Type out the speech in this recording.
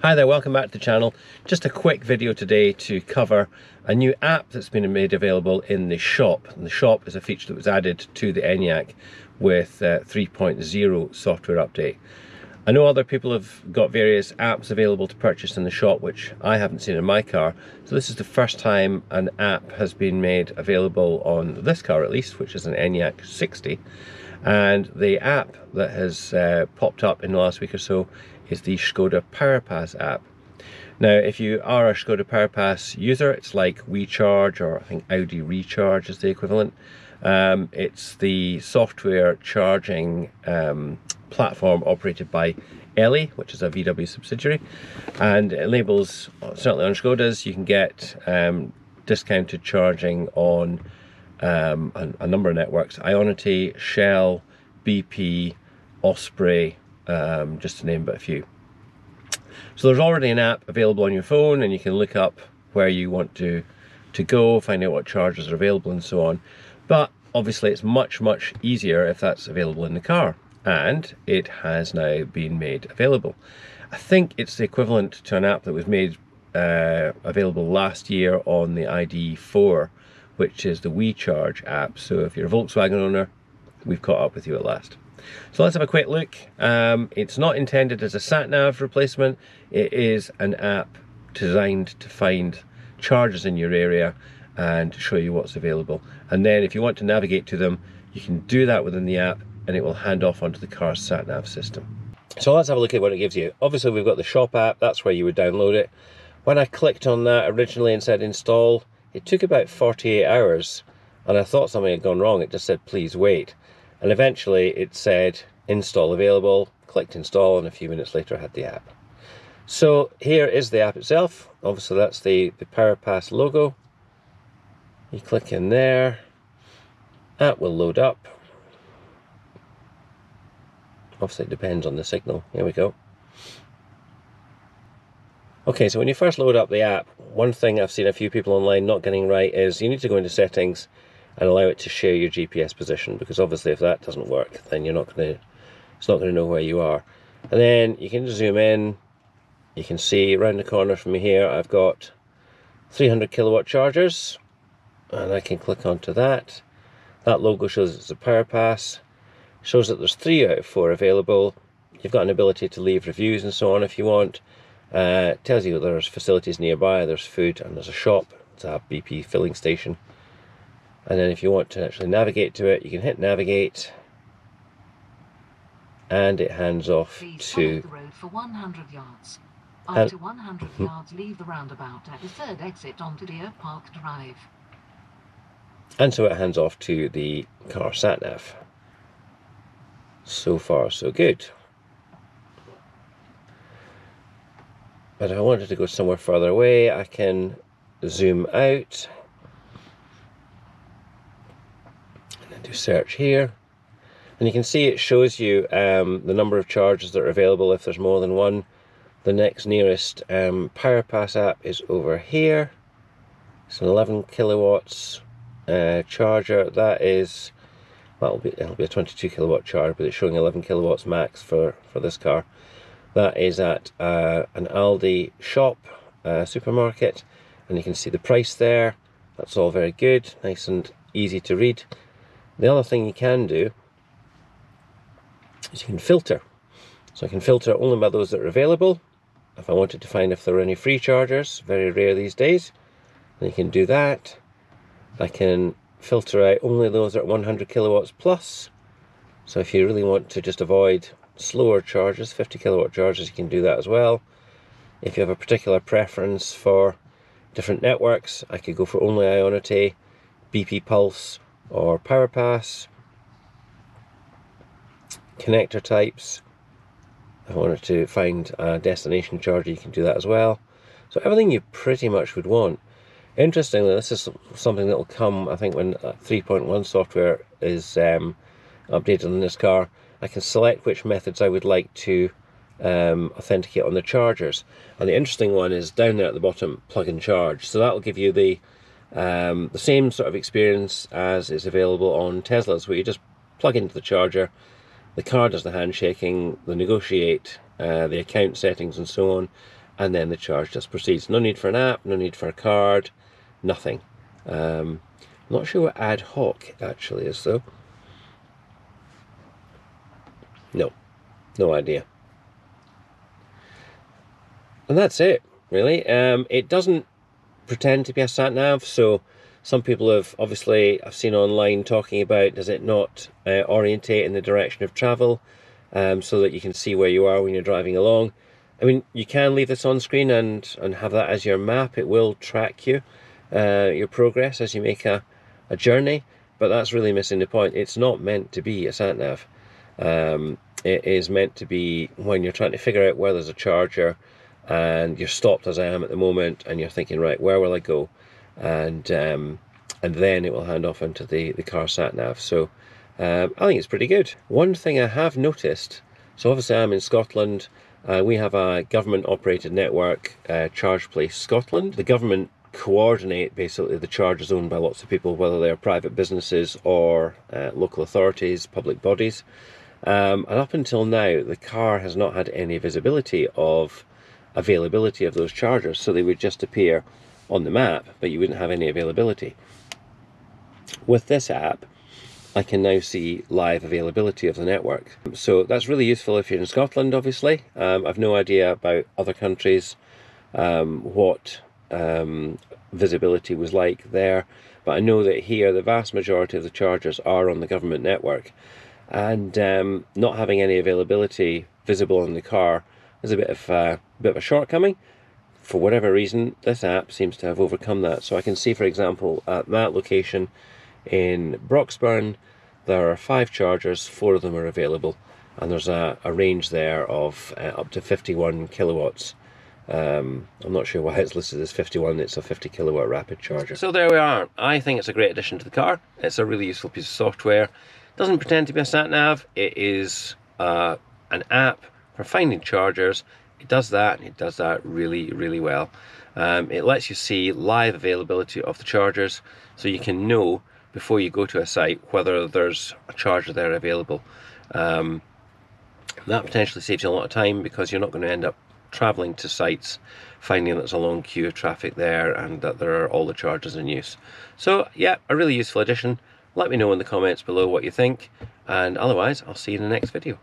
Hi there, welcome back to the channel. Just a quick video today to cover a new app that's been made available in the shop. And the shop is a feature that was added to the Enyaq with 3.0 software update. I know other people have got various apps available to purchase in the shop which I haven't seen in my car. So this is the first time an app has been made available on this car at least, which is an Enyaq 60. And the app that has popped up in the last week or so is the Škoda Powerpass app. Now, if you are a Škoda Powerpass user, it's like WeCharge, or I think Audi Recharge is the equivalent. It's the software charging platform operated by Elli, which is a VW subsidiary, and it enables, certainly on Škodas, you can get discounted charging on a number of networks: Ionity, Shell, BP, Osprey, just to name but a few. So there's already an app available on your phone, and you can look up where you want to go, find out what chargers are available and so on. But obviously it's much easier if that's available in the car, and it has now been made available. I think it's the equivalent to an app that was made available last year on the ID4, which is the WeCharge app. So if you're a Volkswagen owner, we've caught up with you at last. So let's have a quick look. It's not intended as a sat-nav replacement. It is an app designed to find chargers in your area and show you what's available. And then if you want to navigate to them, you can do that within the app, and it will hand off onto the car's sat-nav system. So let's have a look at what it gives you. Obviously we've got the shop app, that's where you would download it. When I clicked on that originally and said install, it took about 48 hours, and I thought something had gone wrong. It just said please wait. And eventually it said install available, clicked install, and a few minutes later I had the app. So here is the app itself. Obviously that's the Powerpass logo. You click in there, app will load up. Obviously it depends on the signal. Here we go. Okay, so when you first load up the app, one thing I've seen a few people online not getting right is you need to go into settings and allow it to share your GPS position, because obviously if that doesn't work, then it's not going to know where you are. And then you can zoom in. You can see around the corner from here I've got 300 kilowatt chargers, and I can click onto that. That logo shows it's a Powerpass, shows that there's 3 out of 4 available. You've got an ability to leave reviews and so on if you want. Tells you there's facilities nearby, there's food, and there's a shop. It's a BP filling station. And then if you want to actually navigate to it, you can hit navigate, and it hands off to the road for 100 yards. After 100 yards, leave the roundabout at the 3rd exit onto Deer Park Drive. And so it hands off to the car sat-nav. So far, so good. But if I wanted to go somewhere further away, I can zoom out and then do search here. And you can see it shows you the number of chargers that are available if there's more than one. The next nearest Powerpass app is over here. It's an 11 kilowatts charger. It'll be a 22 kilowatt charge, but it's showing 11 kilowatts max for this car. That is at an Aldi shop, supermarket, and you can see the price there. That's all very good, nice and easy to read. The other thing you can do is you can filter. So I can filter only by those that are available. If I wanted to find if there are any free chargers, very rare these days, then you can do that. I can filter out only those that are 100 kilowatts plus. So if you really want to just avoid slower chargers, 50 kilowatt chargers, you can do that as well. If you have a particular preference for different networks, I could go for only Ionity, BP Pulse, or Powerpass. Connector types. If I wanted to find a destination charger, you can do that as well. So everything you pretty much would want. Interestingly, this is something that will come, I think, when 3.1 software is updated on this car. I can select which methods I would like to authenticate on the chargers. And the interesting one is down there at the bottom, plug and charge. So that will give you the same sort of experience as is available on Teslas, where you just plug into the charger, the car does the handshaking, they negotiate the account settings and so on, and then the charge just proceeds. No need for an app, no need for a card, nothing. I'm not sure what ad hoc actually is though. No idea. And that's it, really. It doesn't pretend to be a sat-nav, so some people have, obviously, I've seen online talking about, does it not orientate in the direction of travel, so that you can see where you are when you're driving along. I mean, you can leave this on screen and have that as your map. It will track you, your progress as you make a journey, but that's really missing the point. It's not meant to be a sat-nav. It is meant to be when you're trying to figure out where there's a charger, and you're stopped as I am at the moment, and you're thinking, right, where will I go? And then it will hand off into the car sat nav. So I think it's pretty good. One thing I have noticed, so obviously I'm in Scotland, we have a government operated network, Charge Place Scotland. The government coordinate basically the chargers owned by lots of people, whether they're private businesses or local authorities, public bodies. And up until now, the car has not had any visibility of availability of those chargers, so they would just appear on the map, but you wouldn't have any availability. With this app, I can now see live availability of the network. So that's really useful if you're in Scotland, obviously. I've no idea about other countries, what visibility was like there, but I know that here the vast majority of the chargers are on the government network, and not having any availability visible on the car is a bit of a shortcoming. For whatever reason, this app seems to have overcome that. So I can see, for example, at that location in Broxburn, there are 5 chargers, 4 of them are available, and there's a range there of up to 51 kilowatts. I'm not sure why it's listed as 51, it's a 50 kilowatt rapid charger. So there we are. I think it's a great addition to the car. It's a really useful piece of software. It doesn't pretend to be a sat-nav, it is an app for finding chargers. It does that, and it does that really, really well. It lets you see live availability of the chargers, so you can know before you go to a site whether there's a charger there available. That potentially saves you a lot of time, because you're not going to end up travelling to sites finding that there's a long queue of traffic there and that there are all the chargers in use. So yeah, a really useful addition. Let me know in the comments below what you think, and otherwise I'll see you in the next video.